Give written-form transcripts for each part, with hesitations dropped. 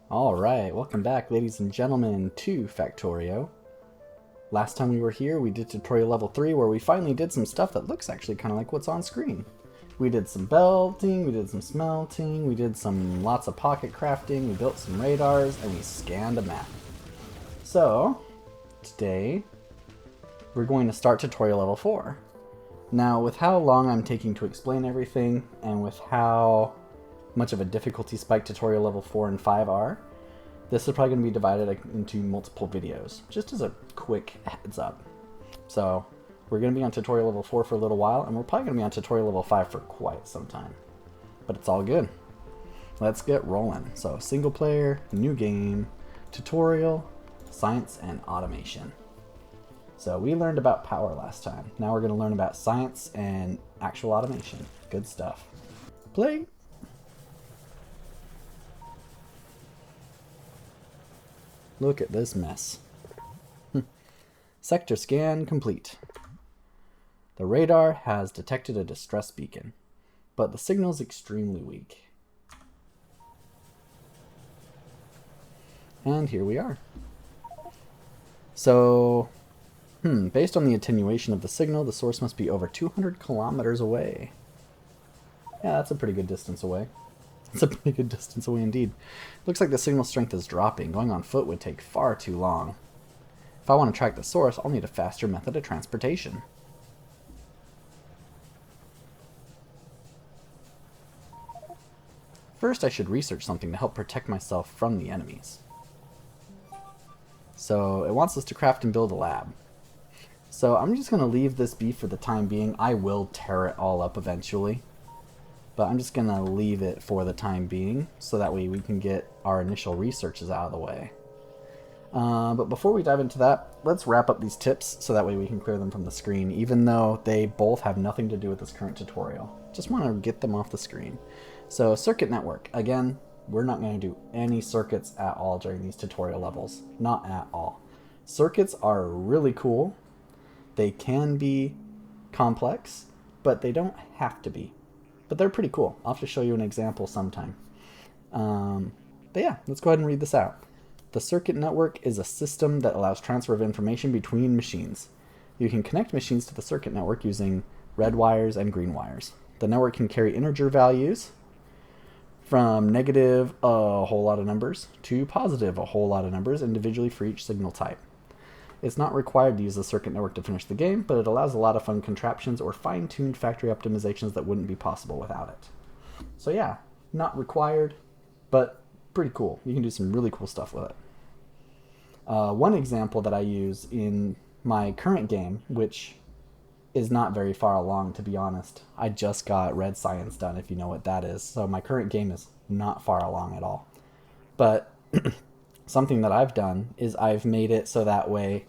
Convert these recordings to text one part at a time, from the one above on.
Alright, welcome back ladies and gentlemen to Factorio. Last time we were here we did tutorial level 3 where we finally did some stuff that looks actually kind of like what's on screen. We did some belting, we did some smelting, we did some lots of pocket crafting, we built some radars, and we scanned a map. So, today we're going to start tutorial level 4. Now with how long I'm taking to explain everything, and with how much of a difficulty spike tutorial level 4 and 5 are, this is probably going to be divided into multiple videos, just as a quick heads up. So we're going to be on tutorial level 4 for a little while, and we're probably going to be on tutorial level 5 for quite some time. But it's all good. Let's get rolling. So single player, new game, tutorial, science, and automation. So we learned about power last time. Now we're going to learn about science and actual automation. Good stuff. Play! Look at this mess. Sector scan complete. The radar has detected a distress beacon, but the signal is extremely weak. And here we are. So, based on the attenuation of the signal, the source must be over 200 kilometers away. Yeah, that's a pretty good distance away. It's a pretty good distance away indeed. Looks like the signal strength is dropping. Going on foot would take far too long. If I want to track the source, I'll need a faster method of transportation. First, I should research something to help protect myself from the enemies. So, it wants us to craft and build a lab. So, I'm just going to leave this be for the time being. I will tear it all up eventually. But I'm just going to leave it for the time being, so that way we can get our initial researches out of the way. But before we dive into that, let's wrap up these tips so that way we can clear them from the screen, even though they both have nothing to do with this current tutorial. Just want to get them off the screen. So circuit network. Again, we're not going to do any circuits at all during these tutorial levels. Not at all. Circuits are really cool. They can be complex, but they don't have to be. But they're pretty cool. I'll have to show you an example sometime. But yeah, let's go ahead and read this out. The circuit network is a system that allows transfer of information between machines. You can connect machines to the circuit network using red wires and green wires. The network can carry integer values from negative a whole lot of numbers to positive a whole lot of numbers individually for each signal type. It's not required to use the circuit network to finish the game, but it allows a lot of fun contraptions or fine-tuned factory optimizations that wouldn't be possible without it. So yeah, not required, but pretty cool. You can do some really cool stuff with it. One example that I use in my current game, which is not very far along, to be honest. I just got red science done, if you know what that is. So my current game is not far along at all. But something that I've done is I've made it so that way,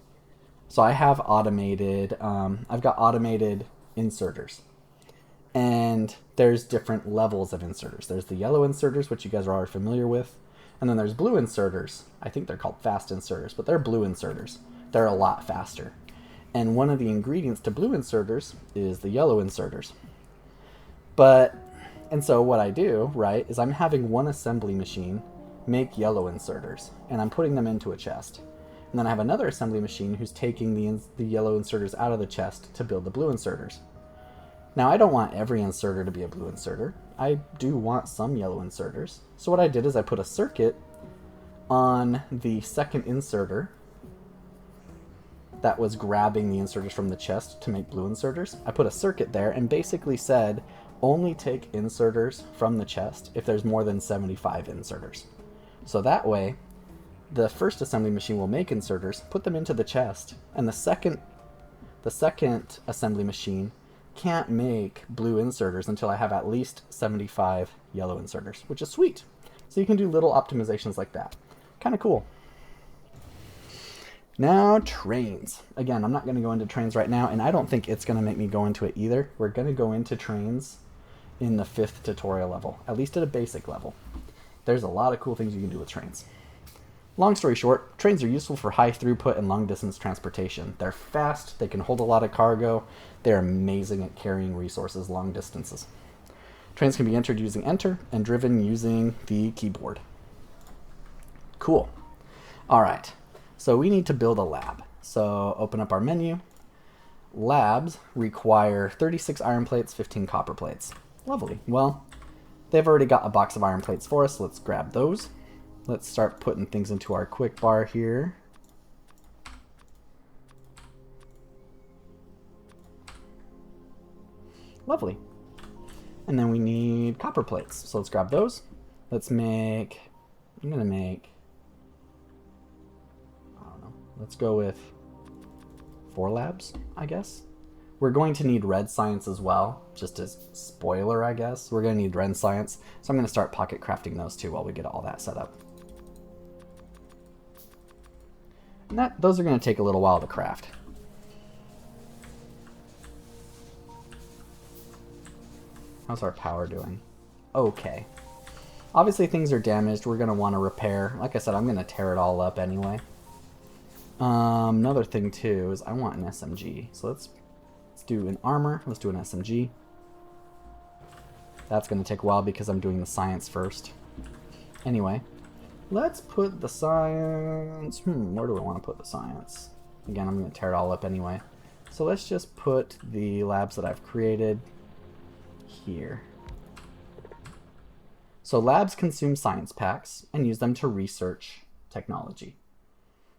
so I have automated, I've got automated inserters. And there's different levels of inserters. There's the yellow inserters, which you guys are already familiar with. And then there's blue inserters. I think they're called fast inserters, but they're blue inserters. They're a lot faster. And one of the ingredients to blue inserters is the yellow inserters. And so what I do, right, is I'm having one assembly machine make yellow inserters, and I'm putting them into a chest. And then I have another assembly machine who's taking the yellow inserters out of the chest to build the blue inserters. Now, I don't want every inserter to be a blue inserter. I do want some yellow inserters. So what I did is I put a circuit on the second inserter that was grabbing the inserters from the chest to make blue inserters. I put a circuit there and basically said, only take inserters from the chest if there's more than 75 inserters. So that way, the first assembly machine will make inserters, put them into the chest, and the second assembly machine can't make blue inserters until I have at least 75 yellow inserters, which is sweet. So you can do little optimizations like that. Kind of cool. Now, trains. Again, I'm not going to go into trains right now, and I don't think it's going to make me go into it either. We're going to go into trains in the 5th tutorial level, at least at a basic level. There's a lot of cool things you can do with trains. Long story short, trains are useful for high throughput and long distance transportation. They're fast, they can hold a lot of cargo, they're amazing at carrying resources long distances. Trains can be entered using enter and driven using the keyboard. Cool. All right. So we need to build a lab. So open up our menu. Labs require 36 iron plates, 15 copper plates. Lovely. Well, they've already got a box of iron plates for us. So let's grab those. Let's start putting things into our quick bar here. Lovely. And then we need copper plates. So let's grab those. Let's make, I'm going to make, I don't know, let's go with 4 labs, I guess. We're going to need red science as well, just as spoiler, I guess. We're going to need red science. So I'm going to start pocket crafting those too while we get all that set up. And those are going to take a little while to craft. How's our power doing? Okay. Obviously things are damaged. We're going to want to repair. Like I said, I'm going to tear it all up anyway. Another thing too is I want an SMG. So let's do an armor. Let's do an SMG. That's going to take a while because I'm doing the science first. Anyway, let's put the science. Where do I want to put the science? Again, I'm going to tear it all up anyway. So let's just put the labs that I've created here. So labs consume science packs and use them to research technology.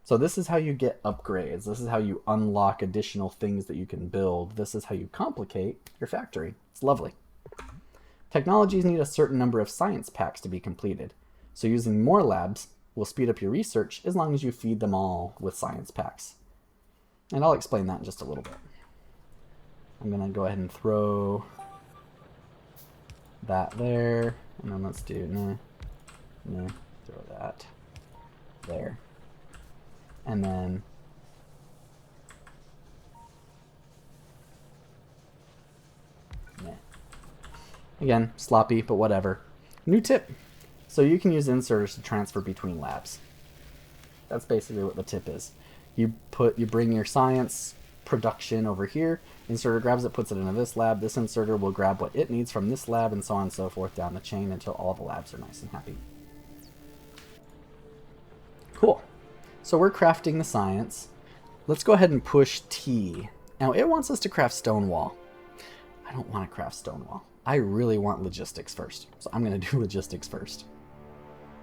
So this is how you get upgrades. This is how you unlock additional things that you can build. This is how you complicate your factory. It's lovely. Technologies need a certain number of science packs to be completed. So using more labs will speed up your research as long as you feed them all with science packs. And I'll explain that in just a little bit. I'm going to go ahead and throw that there. And then let's do, throw that there. And then again, sloppy, but whatever. New tip. So you can use inserters to transfer between labs. That's basically what the tip is. You bring your science production over here. Inserter grabs it, puts it into this lab. This inserter will grab what it needs from this lab, and so on and so forth down the chain until all the labs are nice and happy. Cool. So we're crafting the science. Let's go ahead and push T. Now it wants us to craft stone wall. I don't want to craft stone wall. I really want logistics first. So I'm going to do logistics first.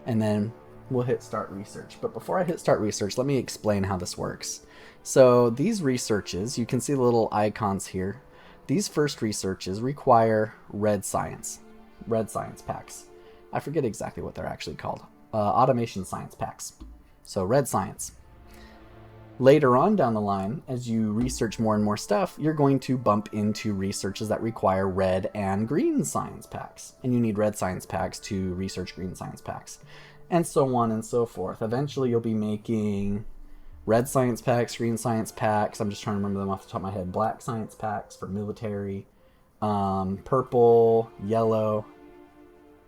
And then we'll hit start research. But before I hit start research, let me explain how this works. So these researches, you can see the little icons here. These first researches require red science packs. I forget exactly what they're actually called. Automation science packs. So red science. Later on down the line, as you research more and more stuff, you're going to bump into researches that require red and green science packs. And you need red science packs to research green science packs. And so on and so forth. Eventually you'll be making red science packs, green science packs. I'm just trying to remember them off the top of my head. Black science packs for military. Purple, yellow,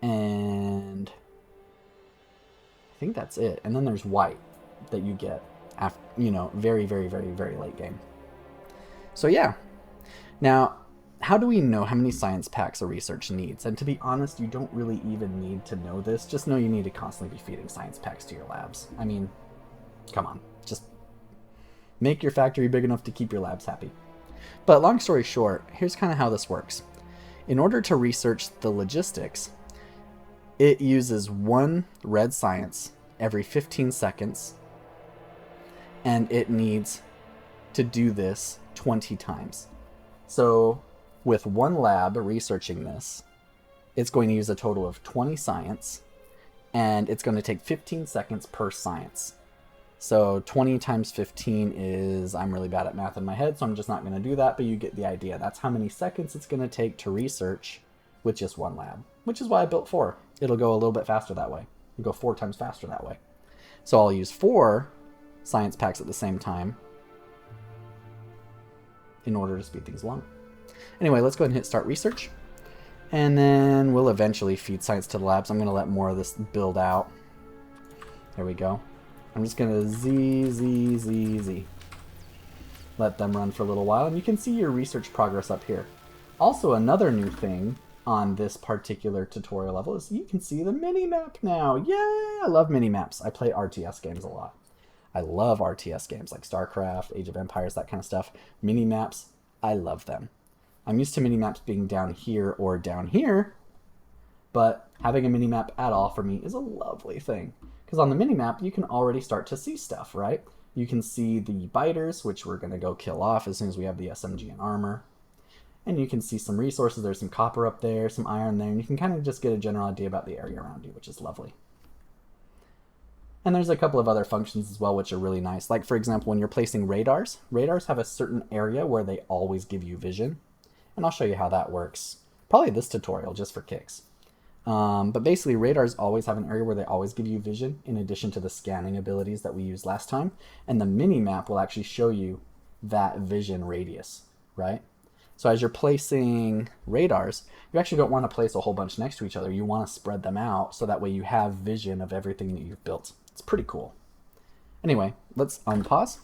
and I think that's it. And then there's white that you get after, very, very, very, very late game. So yeah. Now, how do we know how many science packs a research needs? And to be honest, you don't really even need to know this. Just know you need to constantly be feeding science packs to your labs. I mean, come on. Just make your factory big enough to keep your labs happy. But long story short, here's kind of how this works. In order to research the logistics, it uses 1 red science every 15 seconds, and it needs to do this 20 times. So with 1 lab researching this, it's going to use a total of 20 science, and it's going to take 15 seconds per science. So 20 times 15 is, I'm really bad at math in my head, so I'm just not going to do that, but you get the idea. That's how many seconds it's going to take to research with just 1 lab, which is why I built 4. It'll go a little bit faster that way. It'll go 4 times faster that way. So I'll use 4 science packs at the same time in order to speed things along. Anyway, let's go ahead and hit start research. And then we'll eventually feed science to the labs. I'm going to let more of this build out. There we go. I'm just going to Z. Let them run for a little while. And you can see your research progress up here. Also, another new thing on this particular tutorial level is you can see the mini-map now. Yay! I love mini-maps. I play RTS games a lot. I love RTS games like StarCraft, Age of Empires, that kind of stuff. Mini-maps, I love them. I'm used to mini-maps being down here or down here, but having a mini-map at all for me is a lovely thing. Because on the mini-map, you can already start to see stuff, right? You can see the biters, which we're going to go kill off as soon as we have the SMG and armor. And you can see some resources. There's some copper up there, some iron there, and you can kind of just get a general idea about the area around you, which is lovely. And there's a couple of other functions as well, which are really nice. Like, for example, when you're placing radars, radars have a certain area where they always give you vision. And I'll show you how that works. Probably this tutorial, just for kicks. But basically, radars always have an area where they always give you vision, in addition to the scanning abilities that we used last time. And the mini-map will actually show you that vision radius, right? So as you're placing radars, you actually don't want to place a whole bunch next to each other. You want to spread them out so that way you have vision of everything that you've built. It's pretty cool. Anyway, let's unpause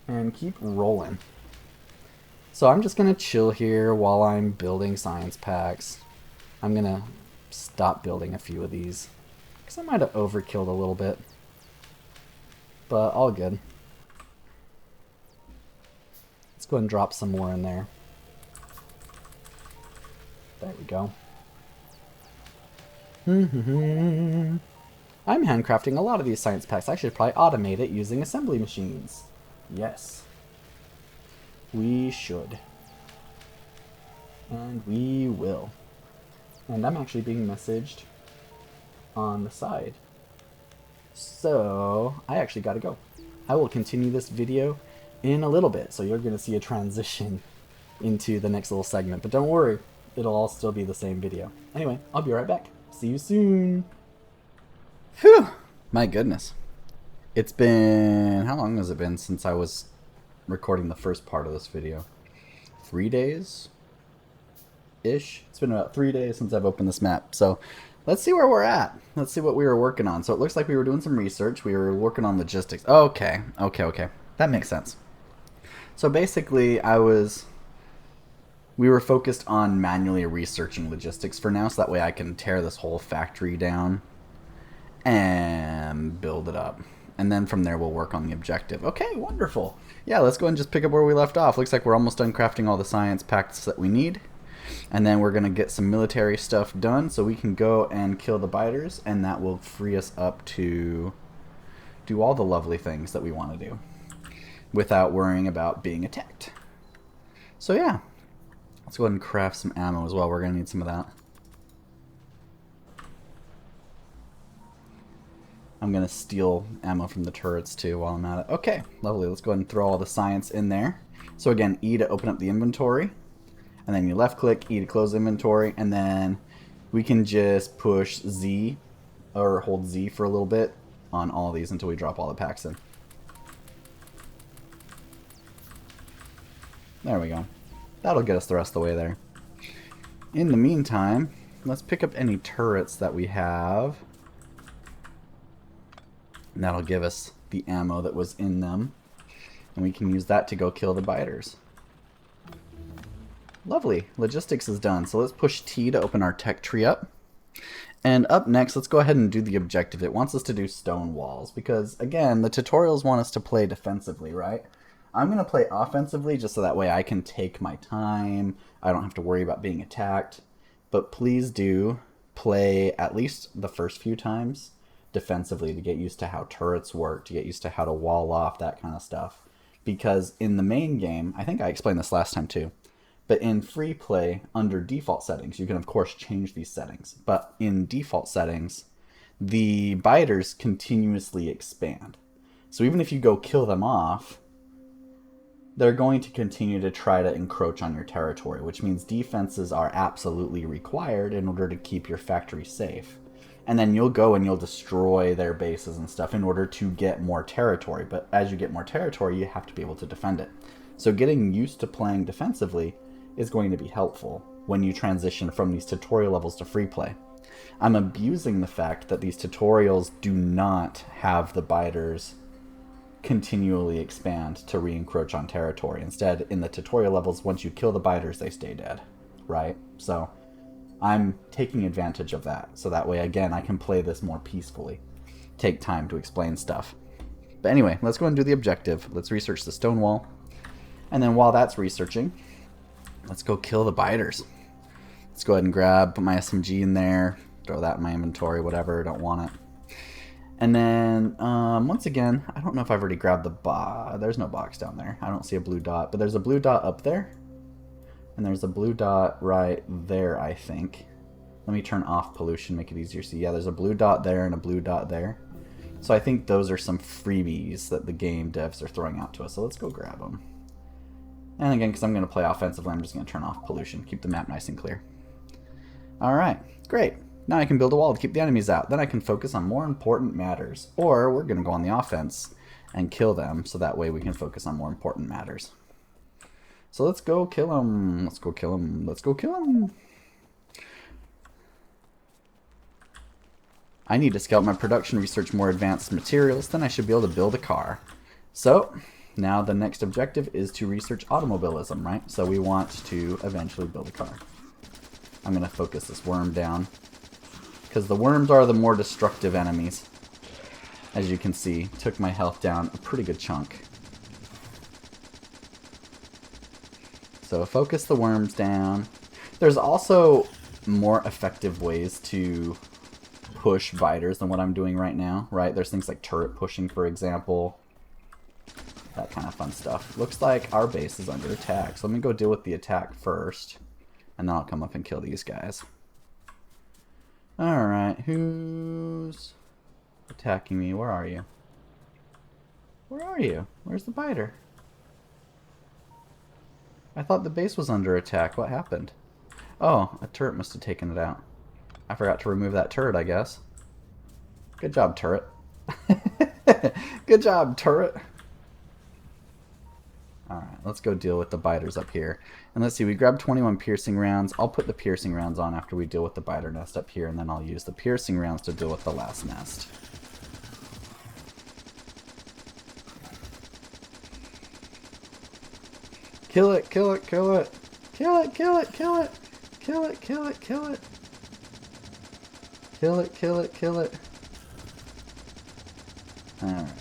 and keep rolling. So I'm just going to chill here while I'm building science packs. I'm going to stop building a few of these because I might have overkilled a little bit. But all good. Let's go ahead and drop some more in there. There we go. I'm handcrafting a lot of these science packs. I should probably automate it using assembly machines. Yes. We should. And we will. And I'm actually being messaged on the side. So, I actually gotta go. I will continue this video in a little bit, so you're gonna see a transition into the next little segment. But don't worry, it'll all still be the same video. Anyway, I'll be right back. See you soon. Phew! My goodness. It's been... how long has it been since I was recording the first part of this video? 3 days? Ish. It's been about 3 days since I've opened this map. So let's see where we're at. Let's see what we were working on. So it looks like we were doing some research. We were working on logistics. Okay. That makes sense. So basically we were focused on manually researching logistics for now, so that way I can tear this whole factory down and build it up. And then from there we'll work on the objective. Okay, wonderful. Yeah, let's go and just pick up where we left off. Looks like we're almost done crafting all the science packs that we need. And then we're going to get some military stuff done so we can go and kill the biters, and that will free us up to do all the lovely things that we want to do without worrying about being attacked. So yeah. Let's go ahead and craft some ammo as well. We're going to need some of that. I'm going to steal ammo from the turrets too while I'm at it. Okay, lovely. Let's go ahead and throw all the science in there. So again, E to open up the inventory. And then you left click, E to close inventory. And then we can just push Z or hold Z for a little bit on all these until we drop all the packs in. There we go. That'll get us the rest of the way there. In the meantime, let's pick up any turrets that we have. And that'll give us the ammo that was in them. And we can use that to go kill the biters. Lovely. Logistics is done. So let's push T to open our tech tree up. And up next, let's go ahead and do the objective. It wants us to do stone walls. Because, again, the tutorials want us to play defensively, right? I'm going to play offensively just so that way I can take my time. I don't have to worry about being attacked. But please do play at least the first few times defensively to get used to how turrets work, to get used to how to wall off, that kind of stuff. Because in the main game, I think I explained this last time too, but in free play, under default settings, you can of course change these settings. But in default settings, the biters continuously expand. So even if you go kill them off, they're going to continue to try to encroach on your territory, which means defenses are absolutely required in order to keep your factory safe. And then you'll go and you'll destroy their bases and stuff in order to get more territory. But as you get more territory, you have to be able to defend it. So getting used to playing defensively is going to be helpful when you transition from these tutorial levels to free play. I'm abusing the fact that these tutorials do not have the biters continually expand to re-encroach on territory. Instead, in the tutorial levels, once you kill the biters, they stay dead, right? So I'm taking advantage of that. So that way, again, I can play this more peacefully. Take time to explain stuff. But anyway, let's go and do the objective. Let's research the stone wall. And then while that's researching, let's go kill the biters. Let's go ahead and put my SMG in there. Throw that in my inventory, whatever. Don't want it. And then, once again, I don't know if I've already grabbed the box. There's no box down there. I don't see a blue dot. But there's a blue dot up there. And there's a blue dot right there, I think. Let me turn off pollution, make it easier to see. Yeah, there's a blue dot there and a blue dot there. So I think those are some freebies that the game devs are throwing out to us. So let's go grab them. And again, because I'm going to play offensively, I'm just going to turn off pollution. Keep the map nice and clear. Alright, great. Now I can build a wall to keep the enemies out. Then I can focus on more important matters. Or we're going to go on the offense and kill them, so that way we can focus on more important matters. So let's go kill them. Let's go kill them. Let's go kill them. I need to scout my production, research more advanced materials, then I should be able to build a car. So, now the next objective is to research automobilism, right? So we want to eventually build a car. I'm going to focus this worm down, because the worms are the more destructive enemies. As you can see, took my health down a pretty good chunk. So focus the worms down. There's also more effective ways to push biters than what I'm doing right now, right? There's things like turret pushing, for example. That kind of fun stuff. Looks like our base is under attack. So let me go deal with the attack first. And then I'll come up and kill these guys. Alright, who's attacking me? Where are you? Where are you? Where's the biter? I thought the base was under attack. What happened? Oh, a turret must have taken it out. I forgot to remove that turret, I guess. Good job, turret. Good job, turret. Alright, let's go deal with the biters up here. And let's see, we grabbed 21 piercing rounds. I'll put the piercing rounds on after we deal with the biter nest up here, and then I'll use the piercing rounds to deal with the last nest. Kill it, kill it, kill it. Kill it, kill it, kill it. Kill it, kill it, kill it. Kill it, kill it, kill it. Alright.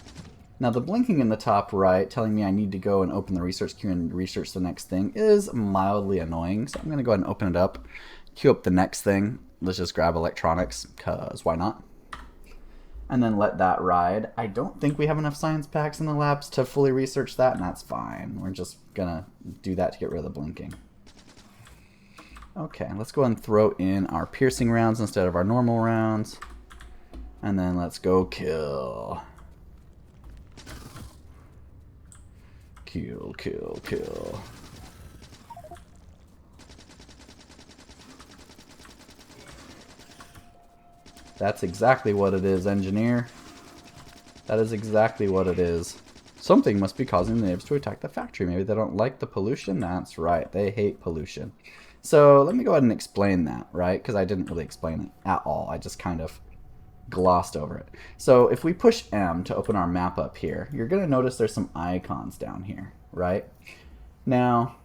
Now the blinking in the top right telling me I need to go and open the research queue and research the next thing is mildly annoying. So I'm going to go ahead and open it up, queue up the next thing. Let's just grab electronics, because why not? And then let that ride. I don't think we have enough science packs in the labs to fully research that, and that's fine. We're just going to do that to get rid of the blinking. Okay, let's go and throw in our piercing rounds instead of our normal rounds. And then let's go kill. Kill, kill, kill. That's exactly what it is, engineer. That is exactly what it is. Something must be causing the natives to attack the factory. Maybe they don't like the pollution? That's right, they hate pollution. So let me go ahead and explain that, right? Because I didn't really explain it at all. I just kind of glossed over it. So if we push M to open our map up here, you're going to notice there's some icons down here, right? Now,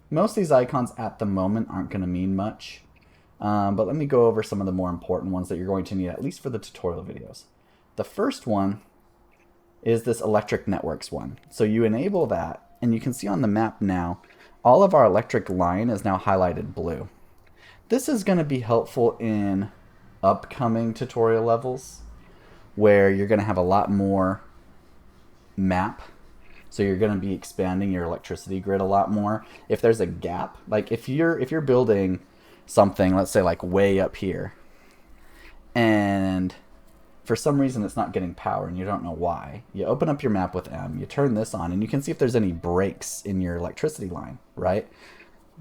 most of these icons at the moment aren't going to mean much. But let me go over some of the more important ones that you're going to need, at least for the tutorial videos. The first one is this electric networks one. So you enable that, and you can see on the map now, all of our electric line is now highlighted blue. This is going to be helpful in upcoming tutorial levels, where you're going to have a lot more map. So you're going to be expanding your electricity grid a lot more. If there's a gap, like if you're building something, let's say like way up here, and for some reason it's not getting power and you don't know why, you open up your map with M, you turn this on, and you can see if there's any breaks in your electricity line, right?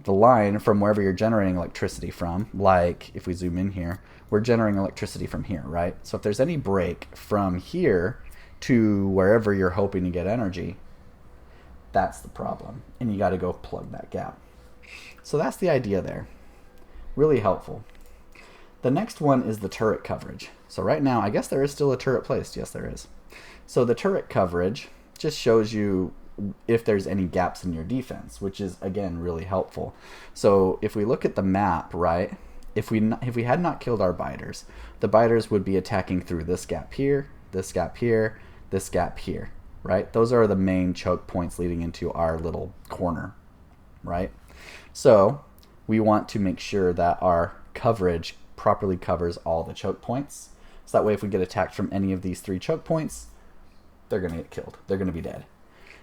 The line from wherever you're generating electricity from, like if we zoom in here, we're generating electricity from here, right? So if there's any break from here to wherever you're hoping to get energy, that's the problem, and you got to go plug that gap. So that's the idea there. Really helpful. The next one is the turret coverage. So right now, I guess there is still a turret placed. Yes, there is. So the turret coverage just shows you if there's any gaps in your defense, which is, again, really helpful. So if we look at the map, right, if we had not killed our biters, the biters would be attacking through this gap here, this gap here, this gap here, right? Those are the main choke points leading into our little corner, right? So we want to make sure that our coverage properly covers all the choke points. So that way if we get attacked from any of these 3 choke points, they're going to get killed. They're going to be dead.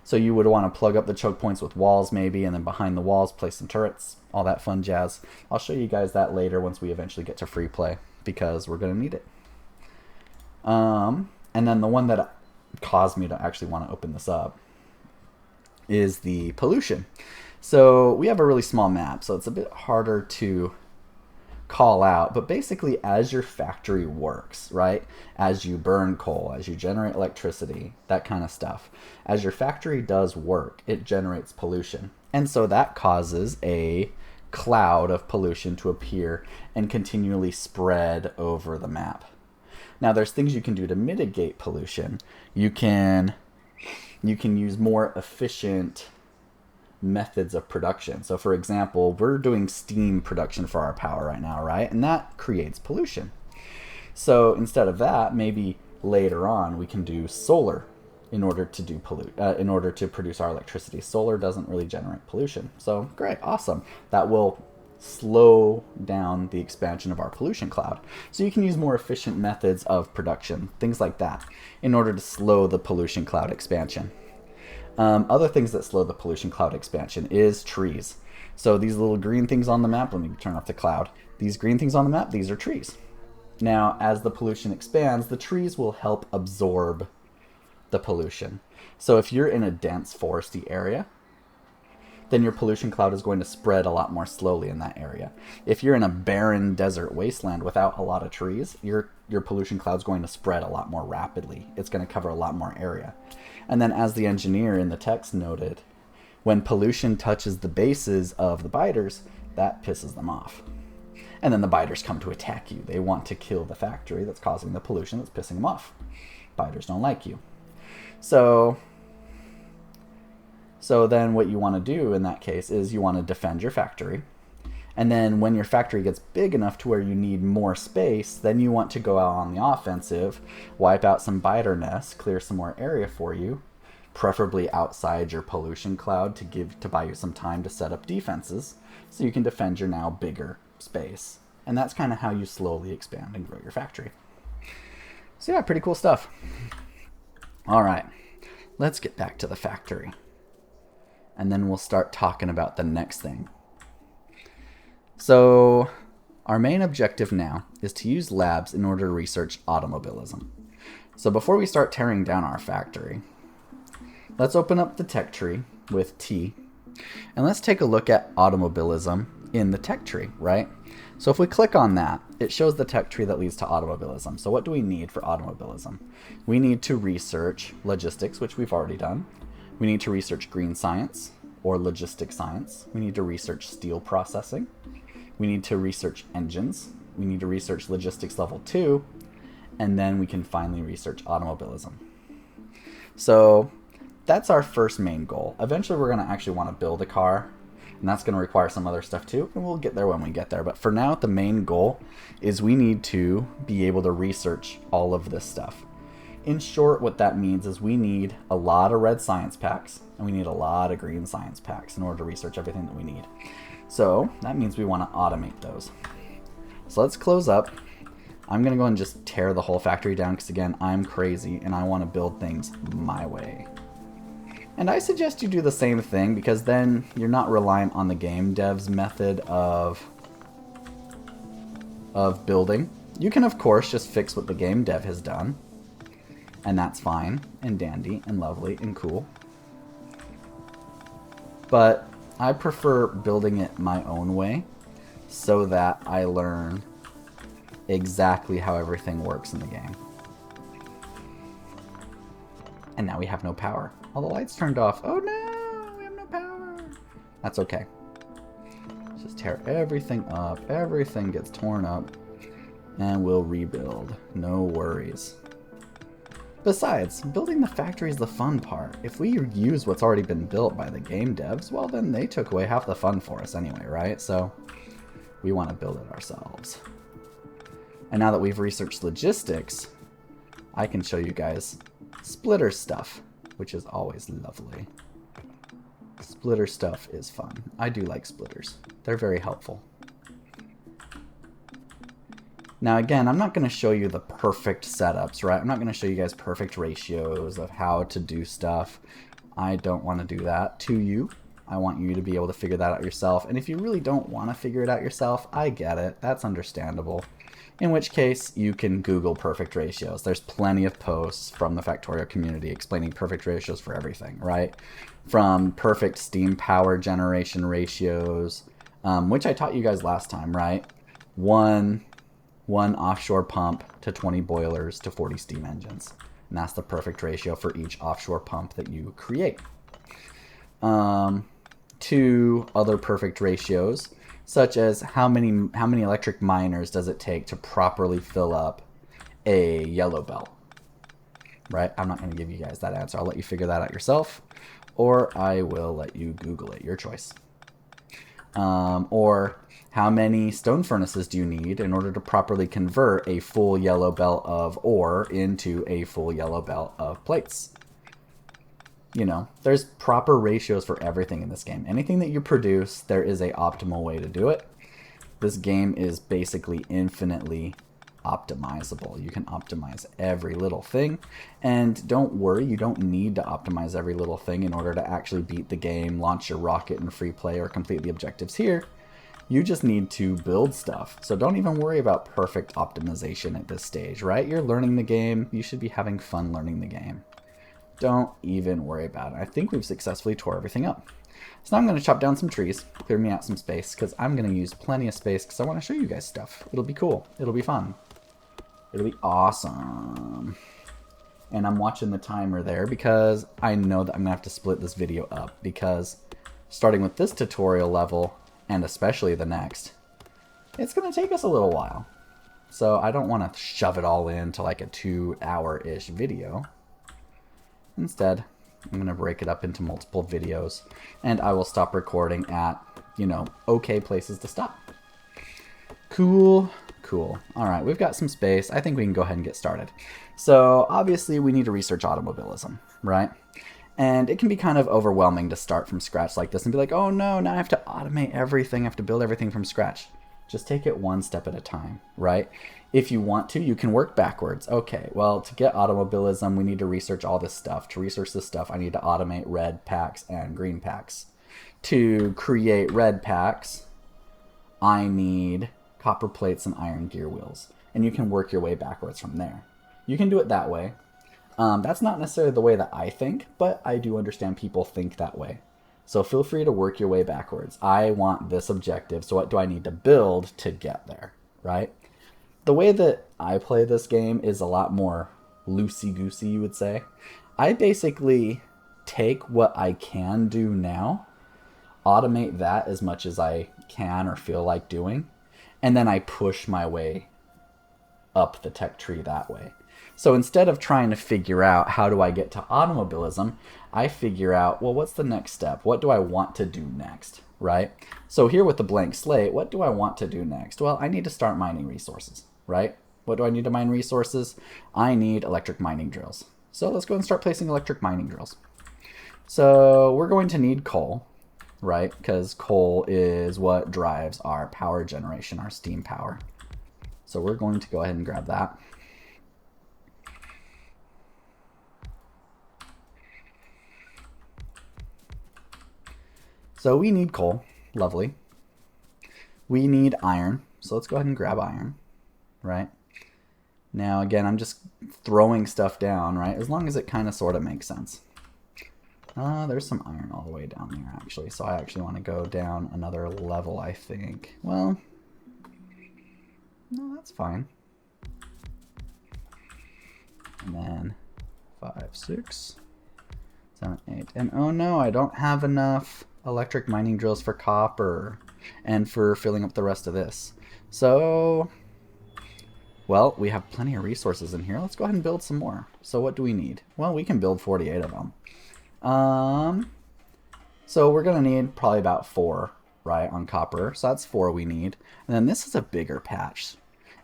So you would want to plug up the choke points with walls maybe, and then behind the walls place some turrets, all that fun jazz. I'll show you guys that later once we eventually get to free play, because we're going to need it. And then the one that caused me to actually want to open this up is the pollution. So we have a really small map, so it's a bit harder to call out, but basically as your factory works, right, as you burn coal, as you generate electricity, that kind of stuff, as your factory does work, it generates pollution, and so that causes a cloud of pollution to appear and continually spread over the map. Now there's things you can do to mitigate pollution. You can use more efficient methods of production. So for example, we're doing steam production for our power right now, right? And that creates pollution. So instead of that, maybe later on we can do solar in order to in order to produce our electricity. Solar doesn't really generate pollution. So great, awesome. That will slow down the expansion of our pollution cloud. So you can use more efficient methods of production, things like that, in order to slow the pollution cloud expansion. Other things that slow the pollution cloud expansion is trees. So these little green things on the map, let me turn off the cloud. These green things on the map, these are trees. Now, as the pollution expands, the trees will help absorb the pollution. So if you're in a dense foresty area, then your pollution cloud is going to spread a lot more slowly in that area. If you're in a barren desert wasteland without a lot of trees, your pollution cloud is going to spread a lot more rapidly. It's going to cover a lot more area. And then as the engineer in the text noted, when pollution touches the bases of the biters, that pisses them off. And then the biters come to attack you. They want to kill the factory that's causing the pollution that's pissing them off. Biters don't like you. So then what you want to do in that case is you want to defend your factory. And then when your factory gets big enough to where you need more space, then you want to go out on the offensive, wipe out some biter nests, clear some more area for you, preferably outside your pollution cloud to buy you some time to set up defenses so you can defend your now bigger space. And that's kind of how you slowly expand and grow your factory. So yeah, pretty cool stuff. All right, let's get back to the factory. And then we'll start talking about the next thing. So our main objective now is to use labs in order to research automobilism. So before we start tearing down our factory, let's open up the tech tree with T, and let's take a look at automobilism in the tech tree, right? So if we click on that, it shows the tech tree that leads to automobilism. So what do we need for automobilism? We need to research logistics, which we've already done. We need to research green science or logistic science. We need to research steel processing. We need to research engines. We need to research logistics level 2. And then we can finally research automobilism. So that's our first main goal. Eventually we're going to actually want to build a car. And that's going to require some other stuff too. And we'll get there when we get there. But for now, the main goal is we need to be able to research all of this stuff. In short, what that means is we need a lot of red science packs. And we need a lot of green science packs in order to research everything that we need. So that means we want to automate those. So let's close up. I'm going to go and just tear the whole factory down because, again, I'm crazy and I want to build things my way. And I suggest you do the same thing because then you're not reliant on the game dev's method of building. You can, of course, just fix what the game dev has done. And that's fine and dandy and lovely and cool. But I prefer building it my own way so that I learn exactly how everything works in the game. And now we have no power. All the lights turned off. Oh no, we have no power. That's okay. Let's just tear everything up. Everything gets torn up and we'll rebuild. No worries. Besides, building the factory is the fun part. If we use what's already been built by the game devs, well then they took away half the fun for us anyway, right? So we want to build it ourselves. And now that we've researched logistics, I can show you guys splitter stuff, which is always lovely. Splitter stuff is fun. I do like splitters. They're very helpful. Now again, I'm not going to show you the perfect setups, right? I'm not going to show you guys perfect ratios of how to do stuff. I don't want to do that to you. I want you to be able to figure that out yourself. And if you really don't want to figure it out yourself, I get it. That's understandable. In which case, you can Google perfect ratios. There's plenty of posts from the Factorio community explaining perfect ratios for everything, right? From perfect steam power generation ratios, which I taught you guys last time, right? One offshore pump to 20 boilers to 40 steam engines. And that's the perfect ratio for each offshore pump that you create. Two other perfect ratios, such as how many electric miners does it take to properly fill up a yellow belt, right? I'm not going to give you guys that answer. I'll let you figure that out yourself, or I will let you Google it, your choice. Or how many stone furnaces do you need in order to properly convert a full yellow belt of ore into a full yellow belt of plates? You know, there's proper ratios for everything in this game. Anything that you produce, there is a optimal way to do it. This game is basically infinitely optimizable. You can optimize every little thing. And don't worry, you don't need to optimize every little thing in order to actually beat the game, launch your rocket in free play, or complete the objectives here. You just need to build stuff. So don't even worry about perfect optimization at this stage, right? You're learning the game. You should be having fun learning the game. Don't even worry about it. I think we've successfully tore everything up. So now I'm going to chop down some trees, clear me out some space, because I'm going to use plenty of space because I want to show you guys stuff. It'll be cool. It'll be fun. It'll be awesome. And I'm watching the timer there because I know that I'm going to have to split this video up, because starting with this tutorial level, and especially the next, it's going to take us a little while. So I don't want to shove it all into like a 2-hour-ish video. Instead, I'm going to break it up into multiple videos, and I will stop recording at, you know, okay places to stop. Cool, cool. All right, we've got some space. I think we can go ahead and get started. So obviously we need to research automobilism, right? And it can be kind of overwhelming to start from scratch like this and be like, oh no, now I have to automate everything. I have to build everything from scratch. Just take it one step at a time, right? If you want to, you can work backwards. Okay, well, to get automobilism, we need to research all this stuff. To research this stuff, I need to automate red packs and green packs. To create red packs, I need copper plates and iron gear wheels. And you can work your way backwards from there. You can do it that way. That's not necessarily the way that I think, but I do understand people think that way. So feel free to work your way backwards. I want this objective, so what do I need to build to get there, right? The way that I play this game is a lot more loosey-goosey, you would say. I basically take what I can do now, automate that as much as I can or feel like doing, and then I push my way up the tech tree that way. So instead of trying to figure out how do I get to automobilism, I figure out, well, what's the next step? What do I want to do next, right? So here with the blank slate, what do I want to do next? Well, I need to start mining resources, right? What do I need to mine resources? I need electric mining drills. So let's go and start placing electric mining drills. So we're going to need coal, right? Because coal is what drives our power generation, our steam power. So we're going to go ahead and grab that. So we need coal, lovely. We need iron, so let's go ahead and grab iron, right? Now again, I'm just throwing stuff down, right? As long as it kind of sort of makes sense. There's some iron all the way down there actually, so I actually want to go down another level, I think. Well, no, that's fine. And then 5, 6, 7, 8, and oh no, I don't have enough electric mining drills for copper and for filling up the rest of this. So Well, we have plenty of resources in here. Let's go ahead and build some more. So what do we need? Well, we can build 48 of them. So we're going to need probably about 4, right, on copper. So that's 4 we need. And then this is a bigger patch.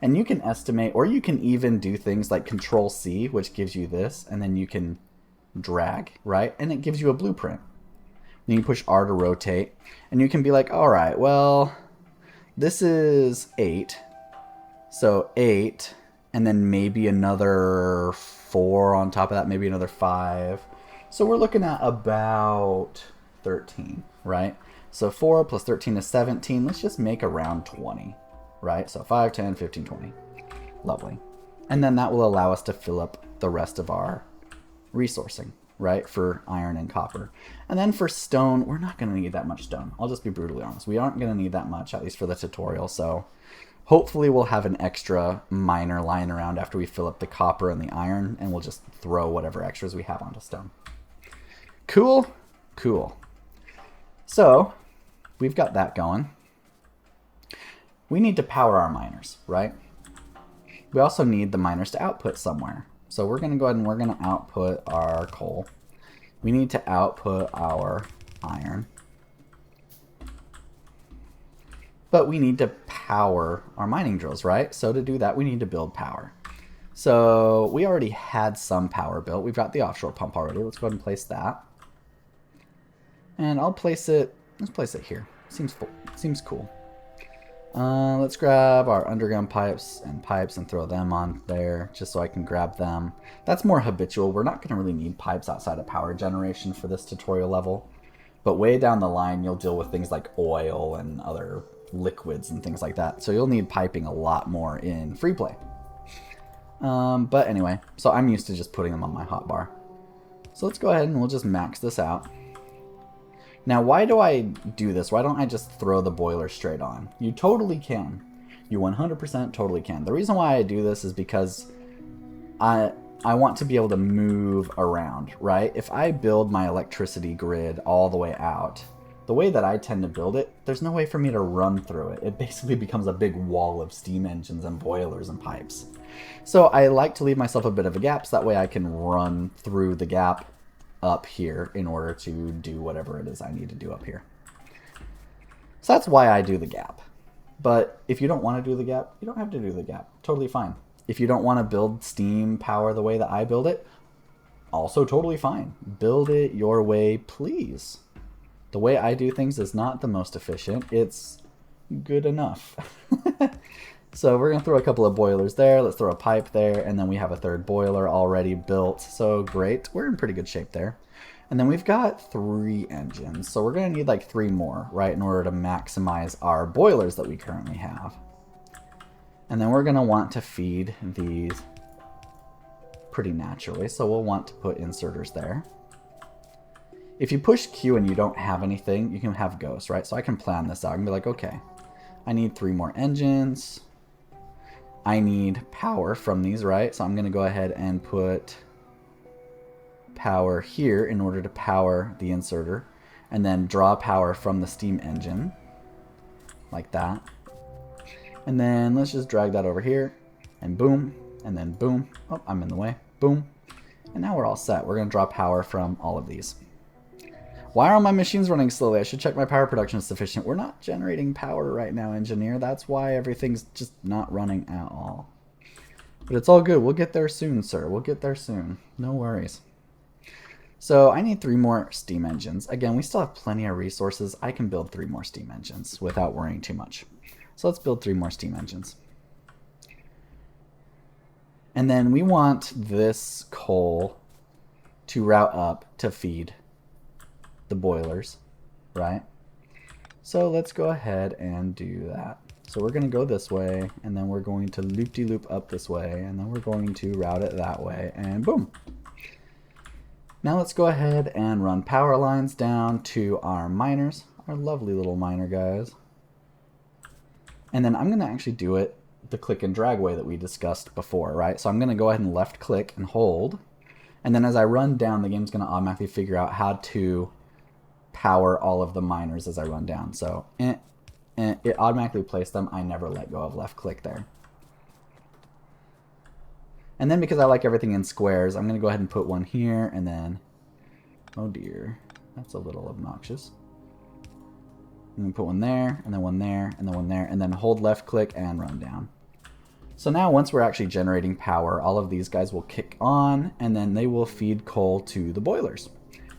And you can estimate, or you can even do things like Control C, which gives you this, and then you can drag, right? And it gives you a blueprint. Then you push R to rotate, and you can be like, all right, well, this is 8. So 8, and then maybe another 4 on top of that, maybe another 5. So we're looking at about 13, right? So 4 plus 13 is 17. Let's just make around 20, right? So 5, 10, 15, 20. Lovely. And then that will allow us to fill up the rest of our resourcing, right? For iron and copper. And then for stone, we're not going to need that much stone. I'll just be brutally honest. We aren't going to need that much, at least for the tutorial. So hopefully we'll have an extra miner lying around after we fill up the copper and the iron, and we'll just throw whatever extras we have onto stone. Cool? Cool. So we've got that going. We need to power our miners, right? We also need the miners to output somewhere. So we're going to go ahead and we're going to output our coal. We need to output our iron. But we need to power our mining drills, right? So to do that, we need to build power. So we already had some power built. We've got the offshore pump already. Let's go ahead and place that. And I'll place it, let's place it here. Seems cool. Let's grab our underground pipes and throw them on there just so I can grab them. That's more habitual. We're not going to really need pipes outside of power generation for this tutorial level. But way down the line, you'll deal with things like oil and other liquids and things like that. So you'll need piping a lot more in free play. But anyway, so I'm used to just putting them on my hotbar. So let's go ahead and we'll just max this out. Now, why do I do this? Why don't I just throw the boiler straight on? You totally can. You 100% totally can. The reason why I do this is because I want to be able to move around, right? If I build my electricity grid all the way out, the way that I tend to build it, there's no way for me to run through it. It basically becomes a big wall of steam engines and boilers and pipes. So I like to leave myself a bit of a gap so that way I can run through the gap up here in order to do whatever it is I need to do up here. So that's why I do the gap. But if you don't want to do the gap, you don't have to do the gap. Totally fine. If you don't want to build steam power the way that I build it, also totally fine. Build it your way, please. The way I do things is not the most efficient. It's good enough. So we're going to throw a couple of boilers there. Let's throw a pipe there. And then we have a third boiler already built. So great. We're in pretty good shape there. And then we've got 3 engines. So we're going to need like 3 more, right, in order to maximize our boilers that we currently have. And then we're going to want to feed these pretty naturally. So we'll want to put inserters there. If you push Q and you don't have anything, you can have ghosts, right? So I can plan this out and be like, okay, I need 3 more engines. I need power from these, right? So I'm going to go ahead and put power here in order to power the inserter, and then draw power from the steam engine like that. And then let's just drag that over here, and boom, and then boom. Oh, I'm in the way. Boom. And now we're all set. We're going to draw power from all of these. Why are my machines running slowly? I should check my power production is sufficient. We're not generating power right now, engineer. That's why everything's just not running at all. But it's all good. We'll get there soon, sir. We'll get there soon. No worries. So I need 3 more steam engines. Again, we still have plenty of resources. I can build 3 more steam engines without worrying too much. So let's build 3 more steam engines. And then we want this coal to route up to feed the boilers, right? So let's go ahead and do that. So we're going to go this way, and then we're going to loop-de-loop up this way, and then we're going to route it that way, and boom. Now let's go ahead and run power lines down to our miners, our lovely little miner guys. And then I'm going to actually do it the click and drag way that we discussed before, right? So I'm going to go ahead and left click and hold, and then as I run down, the game's going to automatically figure out how to power all of the miners as I run down. So it automatically placed them. I never let go of left click there. And then because I like everything in squares, I'm going to go ahead and put one here and then, oh dear, that's a little obnoxious. I'm going to put one there and then one there and then one there and then hold left click and run down. So now once we're actually generating power, all of these guys will kick on and then they will feed coal to the boilers.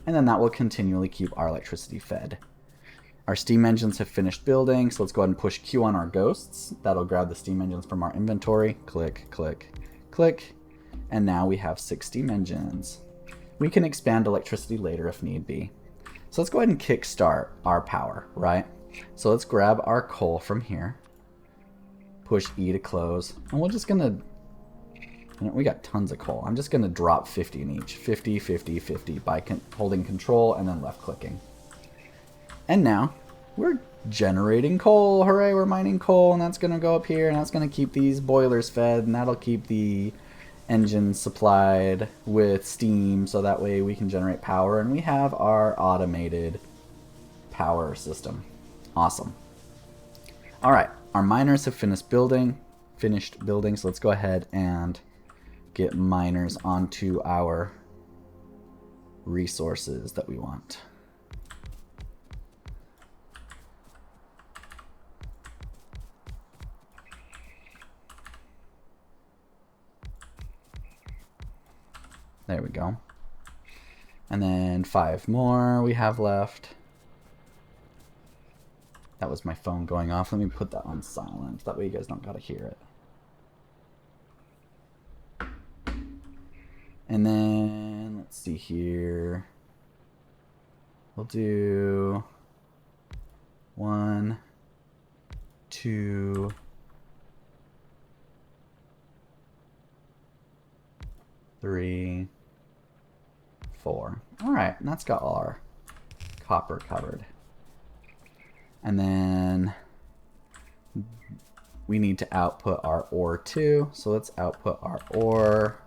And then that will continually keep our electricity fed. Our steam engines have finished building, so let's go ahead and push Q on our ghosts. That'll grab the steam engines from our inventory. Click, click, click. And now we have 6 steam engines. We can expand electricity later if need be. So let's go ahead and kickstart our power, right? So let's grab our coal from here. Push E to close. And we're just gonna, we got tons of coal. I'm just gonna drop 50 in each. 50, 50, 50 by holding control and then left clicking. And now we're generating coal. Hooray, we're mining coal, and that's gonna go up here, and that's gonna keep these boilers fed, and that'll keep the engines supplied with steam so that way we can generate power, and we have our automated power system. Awesome. All right. Our miners have finished building, so let's go ahead and get miners onto our resources that we want. There we go. And then 5 more we have left. That was my phone going off. Let me put that on silent. That way you guys don't gotta hear it. And then, let's see here. We'll do 1, 2, 3, 4. All right, and that's got all our copper covered. And then we need to output our ore too. So let's output our ore.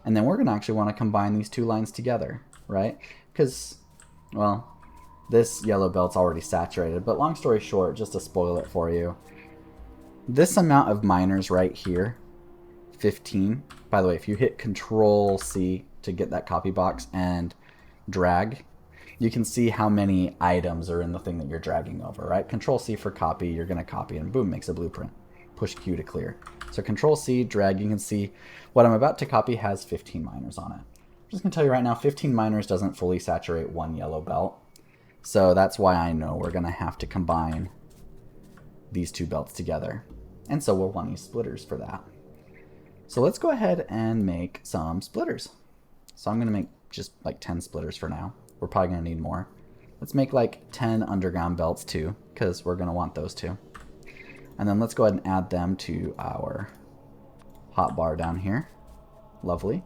And then we're going to actually want to combine these 2 lines together, right? Because, well, this yellow belt's already saturated. But long story short, just to spoil it for you, this amount of miners right here, 15. By the way, if you hit Control C to get that copy box and drag, you can see how many items are in the thing that you're dragging over, right? Control C for copy, you're going to copy, and boom, makes a blueprint. Push Q to clear. So Control C, drag, you can see what I'm about to copy has 15 miners on it. I'm just going to tell you right now, 15 miners doesn't fully saturate 1 yellow belt. So that's why I know we're going to have to combine these 2 belts together. And so we'll want to use splitters for that. So let's go ahead and make some splitters. So I'm going to make just like 10 splitters for now. We're probably going to need more. Let's make like 10 underground belts too, because we're going to want those too. And then let's go ahead and add them to our hotbar down here. Lovely.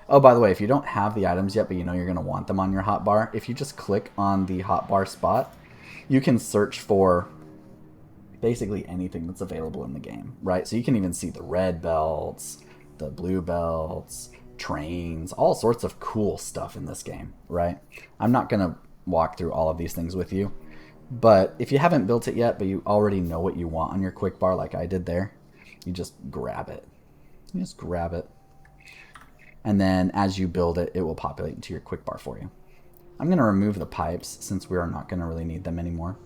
Oh, by the way, if you don't have the items yet, but you know you're going to want them on your hotbar, if you just click on the hotbar spot, you can search for basically anything that's available in the game, right? So you can even see the red belts, the blue belts, trains, all sorts of cool stuff in this game, right? I'm not going to walk through all of these things with you, but if you haven't built it yet, but you already know what you want on your quick bar like I did there, you just grab it. You just grab it. And then as you build it, it will populate into your quick bar for you. I'm going to remove the pipes since we are not going to really need them anymore.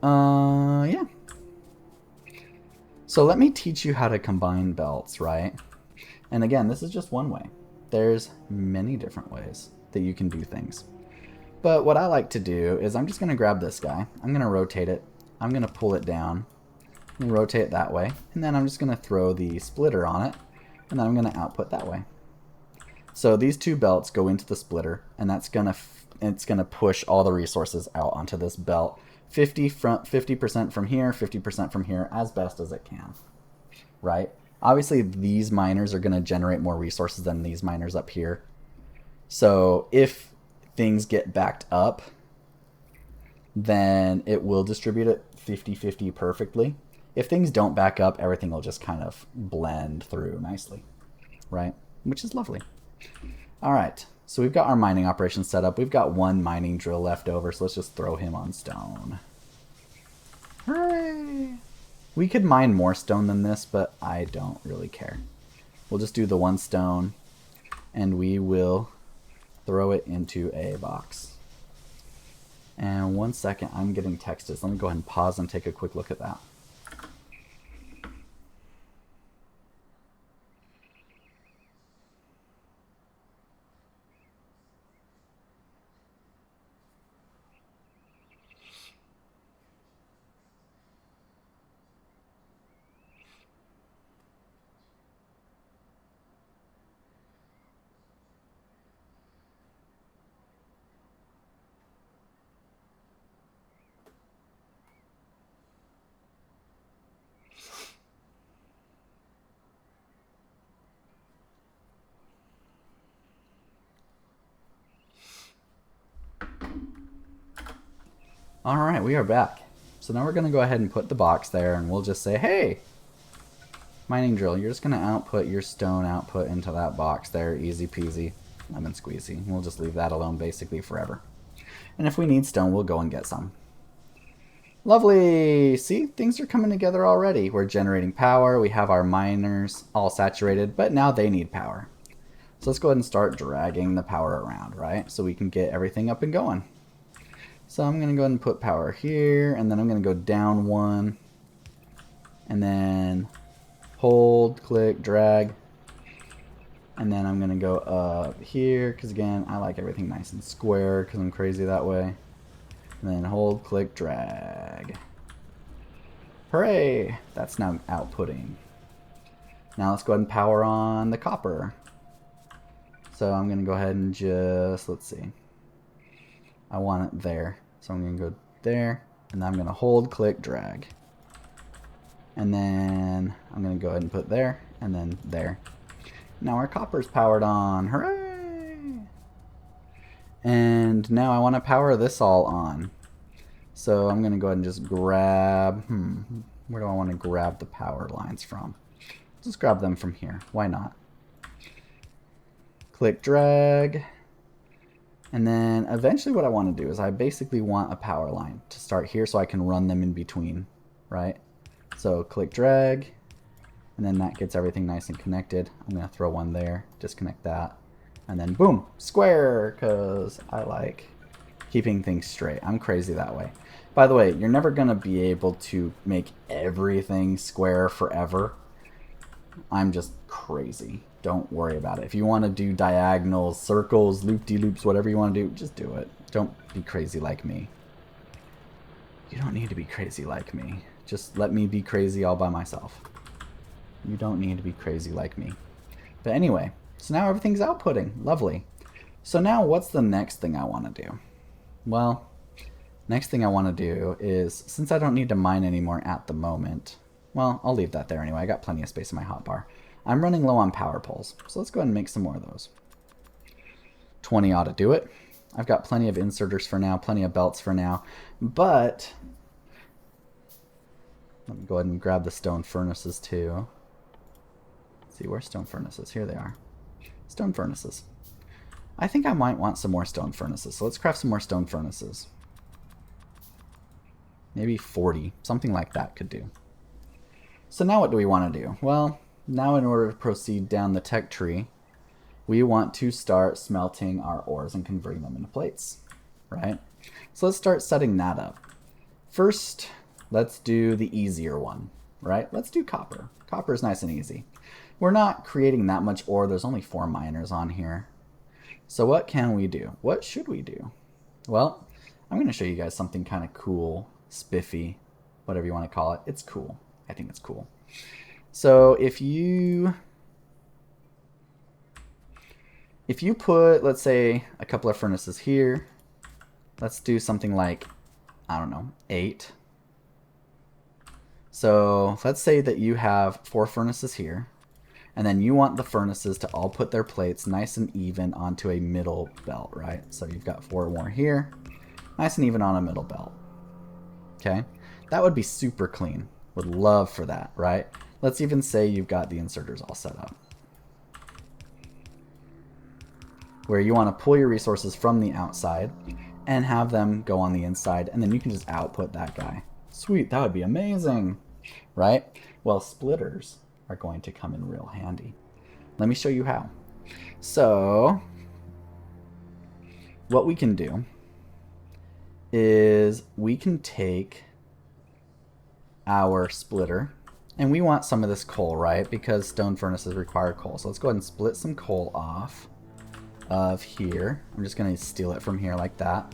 Yeah. So let me teach you how to combine belts, right? And again, this is just one way. There's many different ways that you can do things. But what I like to do is I'm just going to grab this guy. I'm going to rotate it. I'm going to pull it down and rotate it that way. And then I'm just going to throw the splitter on it. And then I'm going to output that way. So these 2 belts go into the splitter, and that's it's gonna push all the resources out onto this belt. 50% from here, 50% from here, as best as it can, right? Obviously, these miners are gonna generate more resources than these miners up here. So if things get backed up, then it will distribute it 50-50 perfectly. If things don't back up, everything will just kind of blend through nicely, right? Which is lovely. All right, so we've got our mining operation set up. We've got 1 mining drill left over, so let's just throw him on stone. Hooray! We could mine more stone than this, but I don't really care. We'll just do the 1 stone, and we will throw it into a box. And 1 second, I'm getting texted. Let me go ahead and pause and take a quick look at that. Alright, we are back. So now we're going to go ahead and put the box there, and we'll just say, hey, mining drill, you're just going to output your stone output into that box there, easy peasy, lemon squeezy. We'll just leave that alone basically forever. And if we need stone, we'll go and get some. Lovely! See, things are coming together already. We're generating power, we have our miners all saturated, but now they need power. So let's go ahead and start dragging the power around, right? So we can get everything up and going. So I'm going to go ahead and put power here, and then I'm going to go down 1, and then hold, click, drag, and then I'm going to go up here, because again, I like everything nice and square, because I'm crazy that way. And then hold, click, drag. Hooray! That's now outputting. Now let's go ahead and power on the copper. So I'm going to go ahead and just, let's see. I want it there. So I'm going to go there, and then I'm going to hold, click, drag. And then I'm going to go ahead and put there, and then there. Now our copper's powered on. Hooray! And now I want to power this all on. So I'm going to go ahead and just grab, where do I want to grab the power lines from? Just grab them from here. Why not? Click, drag. And then eventually what I want to do is I basically want a power line to start here so I can run them in between, right? So click, drag, and then that gets everything nice and connected. I'm going to throw one there, disconnect that, and then boom, square, because I like keeping things straight. I'm crazy that way. By the way, you're never going to be able to make everything square forever. I'm just crazy. Don't worry about it. If you want to do diagonals, circles, loop-de-loops, whatever you want to do, just do it. Don't be crazy like me. You don't need to be crazy like me. Just let me be crazy all by myself. You don't need to be crazy like me. But anyway, so now everything's outputting. Lovely. So now what's the next thing I want to do? Well, next thing I want to do is, since I don't need to mine anymore at the moment, well, I'll leave that there anyway. I got plenty of space in my hotbar. I'm running low on power poles, so let's go ahead and make some more of those. 20 ought to do it. I've got plenty of inserters for now, plenty of belts for now, but let me go ahead and grab the stone furnaces too. Let's see, where's stone furnaces? Here they are. Stone furnaces. I think I might want some more stone furnaces, so let's craft some more stone furnaces. Maybe 40, something like that could do. So now what do we want to do? Well, now in order to proceed down the tech tree, we want to start smelting our ores and converting them into plates, right? So let's start setting that up. First, let's do the easier one, right? Let's do copper. Copper is nice and easy. We're not creating that much ore. There's only 4 miners on here. So what can we do? What should we do? Well, I'm going to show you guys something kind of cool, spiffy, whatever you want to call it. It's cool. I think it's cool. So if you put, let's say, a couple of furnaces here, let's do something like, I don't know, 8. So let's say that you have 4 furnaces here, and then you want the furnaces to all put their plates nice and even onto a middle belt, right? So you've got 4 more here, nice and even on a middle belt. Okay, that would be super clean. Would love for that, right? Let's even say you've got the inserters all set up, where you want to pull your resources from the outside and have them go on the inside, and then you can just output that guy. Sweet, that would be amazing, right? Well, splitters are going to come in real handy. Let me show you how. So, what we can do is we can take our splitter, and we want some of this coal, right? Because stone furnaces require coal. So let's go ahead and split some coal off of here. I'm just going to steal it from here like that,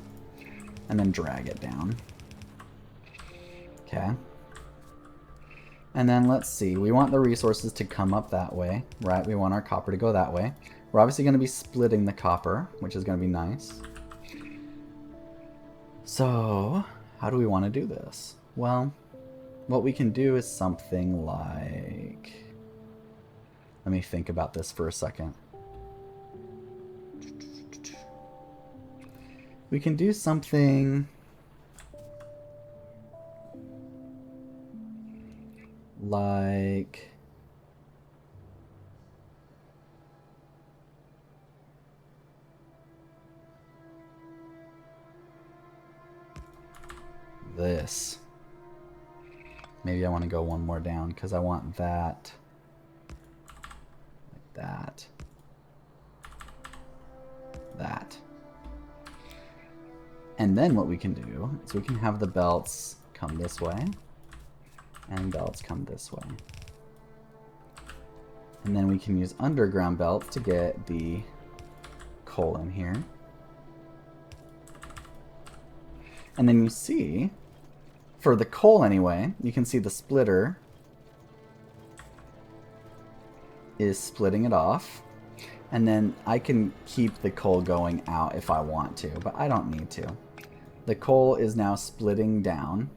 and then drag it down. Okay. And then let's see, we want the resources to come up that way, right? We want our copper to go that way. We're obviously going to be splitting the copper, which is going to be nice. So, how do we want to do this? Well, what we can do is something like... Let me think about this for a second. We can do something like this. Maybe I want to go one more down because I want that like that. That. And then what we can do is we can have the belts come this way and belts come this way. And then we can use underground belts to get the coal in here. And then you see, for the coal anyway, you can see the splitter is splitting it off. And then I can keep the coal going out if I want to, but I don't need to. The coal is now splitting down,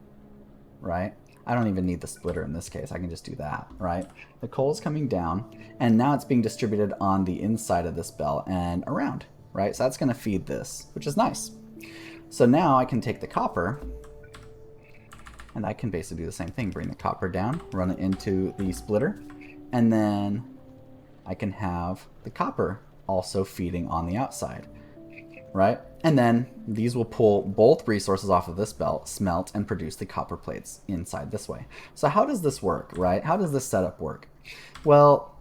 right? I don't even need the splitter in this case. I can just do that, right? The coal is coming down, and now it's being distributed on the inside of this belt and around, right? So that's going to feed this, which is nice. So now I can take the copper, and I can basically do the same thing. Bring the copper down, run it into the splitter, and then I can have the copper also feeding on the outside, right? And then these will pull both resources off of this belt, smelt, and produce the copper plates inside this way. So how does this work, right? How does this setup work? Well,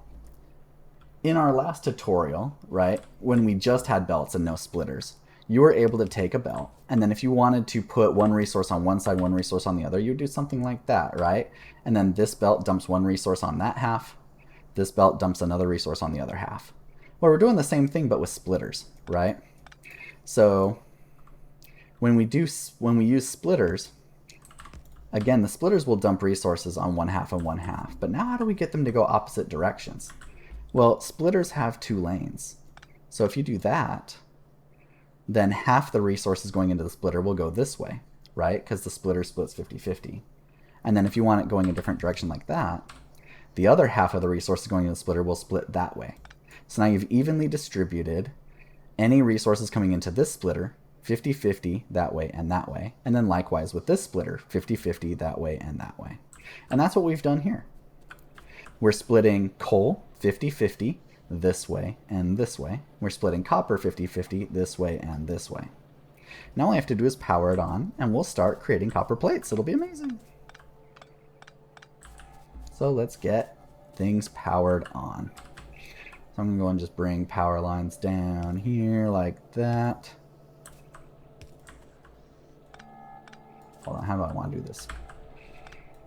in our last tutorial, right, when we just had belts and no splitters, you were able to take a belt, and then if you wanted to put one resource on one side, one resource on the other, you would do something like that, right? And then this belt dumps one resource on that half, this belt dumps another resource on the other half. Well, we're doing the same thing but with splitters, right? So when we use splitters, again, the splitters will dump resources on one half and one half. But now how do we get them to go opposite directions? Well, splitters have two lanes. So if you do that, then half the resources going into the splitter will go this way, right? Because the splitter splits 50-50. And then if you want it going a different direction like that, the other half of the resources going into the splitter will split that way. So now you've evenly distributed any resources coming into this splitter 50-50 that way and that way. And then likewise with this splitter 50-50 that way and that way. And that's what we've done here. We're splitting coal 50-50 this way and this way. We're splitting copper 50-50 this way and this way. Now all I have to do is power it on and we'll start creating copper plates. It'll be amazing. So let's get things powered on. So I'm going to go and just bring power lines down here like that. Hold on, how do I want to do this?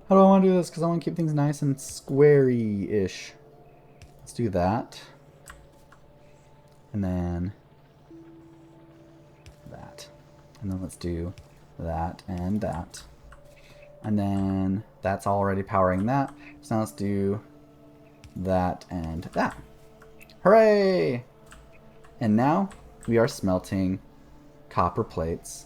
How do I want to do this? Because I want to keep things nice and squarey-ish. Let's do that. And then that. And then let's do that and that. And then that's already powering that. So now let's do that and that. Hooray! And now we are smelting copper plates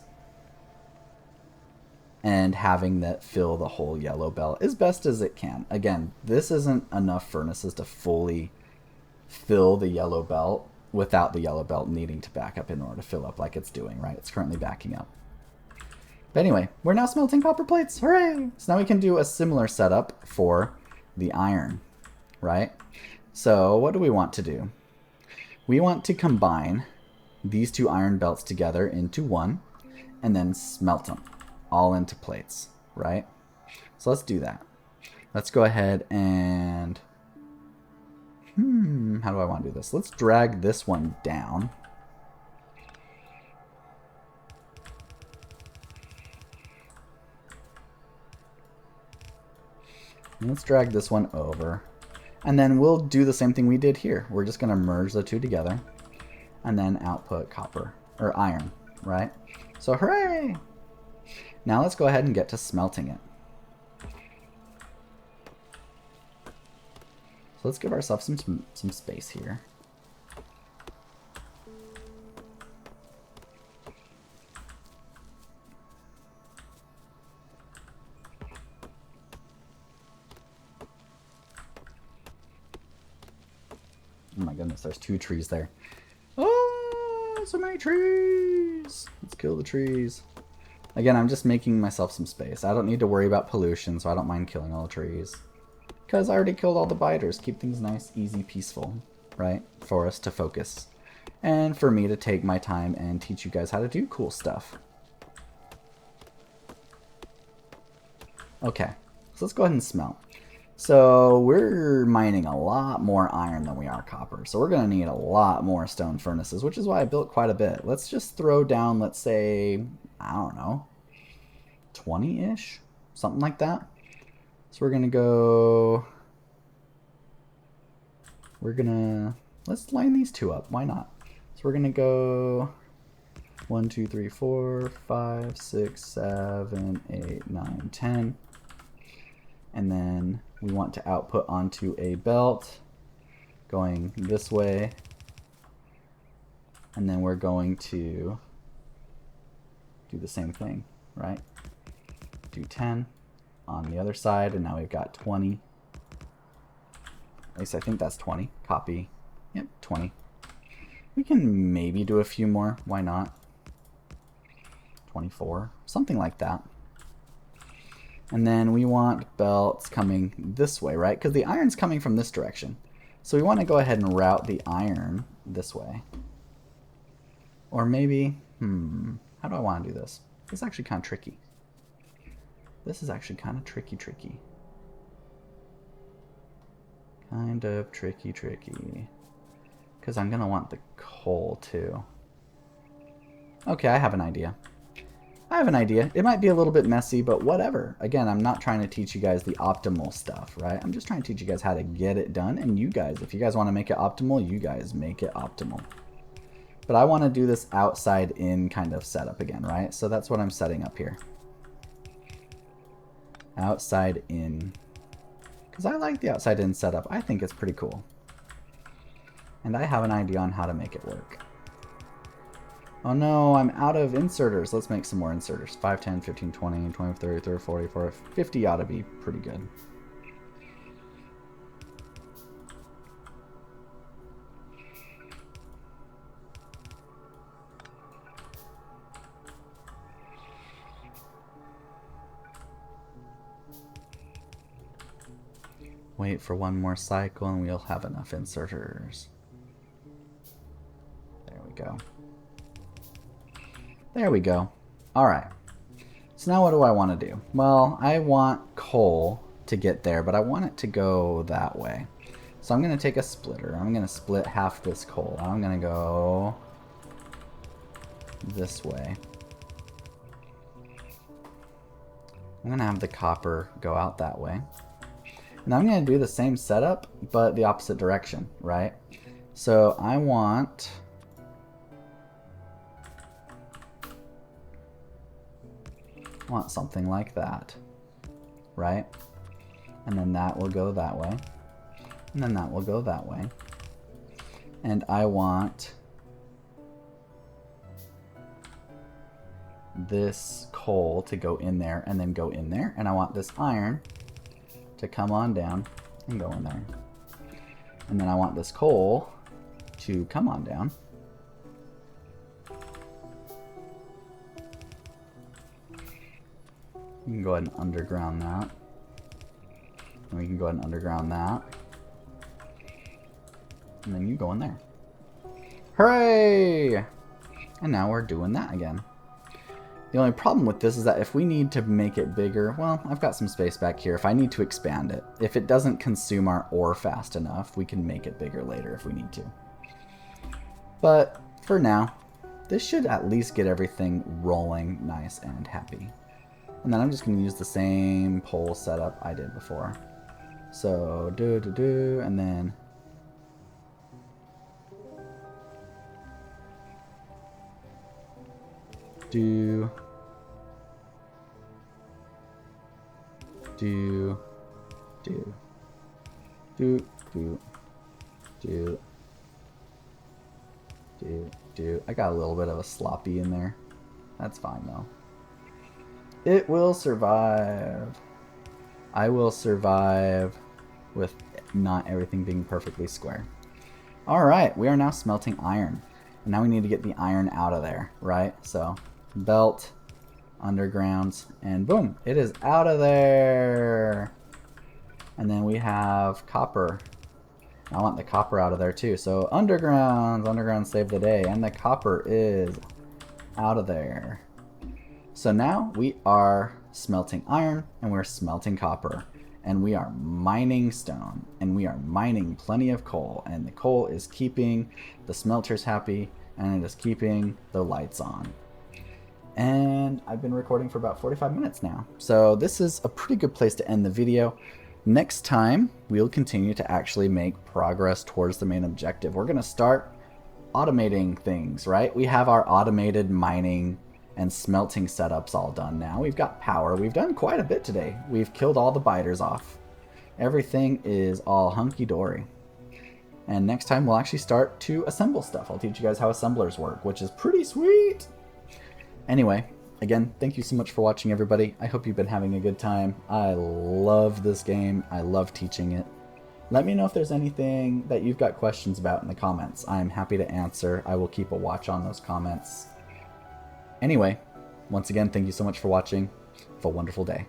and having that fill the whole yellow belt as best as it can. Again, this isn't enough furnaces to fully fill the yellow belt without the yellow belt needing to back up in order to fill up like it's doing, right? It's currently backing up. But anyway, we're now smelting copper plates. Hooray! So now we can do a similar setup for the iron, right? So what do we want to do? We want to combine these two iron belts together into one and then smelt them all into plates, right? So let's do that. Let's go ahead and... how do I want to do this? Let's drag this one down. And let's drag this one over. And then we'll do the same thing we did here. We're just going to merge the two together. And then output copper, or iron, right? So hooray! Now let's go ahead and get to smelting it. So let's give ourselves some space here. Oh my goodness, there's 2 trees there. Oh, so many trees! Let's kill the trees. Again, I'm just making myself some space. I don't need to worry about pollution, so I don't mind killing all the trees. Because I already killed all the biters. Keep things nice, easy, peaceful, right? For us to focus. And for me to take my time and teach you guys how to do cool stuff. Okay, so let's go ahead and smelt. So we're mining a lot more iron than we are copper. So we're going to need a lot more stone furnaces, which is why I built quite a bit. Let's just throw down, let's say, I don't know, 20-ish? Something like that. So we're going to go... let's line these 2 up. Why not? So we're going to go 1, 2, 3, 4, 5, 6, 7, 8, 9, 10. And then we want to output onto a belt going this way. And then we're going to do the same thing, right? Do 10 on the other side, and now we've got 20. At least I think that's 20. Copy. Yep, 20. We can maybe do a few more. Why not? 24. Something like that. And then we want belts coming this way, right? Because the iron's coming from this direction. So we want to go ahead and route the iron this way. Or maybe, how do I want to do this? This is actually kind of tricky. This is actually kind of tricky. Kind of tricky. Because I'm going to want the coal too. Okay, I have an idea. It might be a little bit messy, but whatever. Again, I'm not trying to teach you guys the optimal stuff, right? I'm just trying to teach you guys how to get it done. And you guys, if you guys want to make it optimal, you guys make it optimal. But I want to do this outside in kind of setup again, right? So that's what I'm setting up here. Outside in. Because I like the outside in setup. I think it's pretty cool. And I have an idea on how to make it work. Oh no, I'm out of inserters. Let's make some more inserters. 5, 10, 15, 20, 20, 30, 30, 40, 40, 50 ought to be pretty good. Wait for one more cycle and we'll have enough inserters. There we go. There we go. Alright. So now what do I want to do? Well, I want coal to get there, but I want it to go that way. So I'm going to take a splitter. I'm going to split half this coal. I'm going to go this way. I'm going to have the copper go out that way. And I'm going to do the same setup, but the opposite direction, right? So I want something like that, right? And then that will go that way. And then that will go that way. And I want this coal to go in there and then go in there. And I want this iron to come on down and go in there. And then I want this coal to come on down. You can go ahead and underground that. And we can go ahead and underground that. And then you go in there. Hooray! And now we're doing that again. The only problem with this is that if we need to make it bigger, well, I've got some space back here. If I need to expand it, if it doesn't consume our ore fast enough, we can make it bigger later if we need to. But for now, this should at least get everything rolling nice and happy. And then I'm just going to use the same pole setup I did before. So, and then do, I got a little bit of a sloppy in there. That's fine though. It will survive. I will survive with not everything being perfectly square. Alright, we are now smelting iron. And now we need to get the iron out of there, right? So, belt, undergrounds, and boom, it is out of there. And then we have copper. I want the copper out of there too. So underground save the day, and the copper is out of there. So now we are smelting iron, and we're smelting copper, and we are mining stone, and we are mining plenty of coal, and the coal is keeping the smelters happy, and it is keeping the lights on. And I've been recording for about 45 minutes now. So this is a pretty good place to end the video. Next time, we'll continue to actually make progress towards the main objective. We're going to start automating things, right? We have our automated mining and smelting setups all done now. We've got power. We've done quite a bit today. We've killed all the biters off. Everything is all hunky-dory. And next time, we'll actually start to assemble stuff. I'll teach you guys how assemblers work, which is pretty sweet. Anyway, again, thank you so much for watching, everybody. I hope you've been having a good time. I love this game. I love teaching it. Let me know if there's anything that you've got questions about in the comments. I'm happy to answer. I will keep a watch on those comments. Anyway, once again, thank you so much for watching. Have a wonderful day.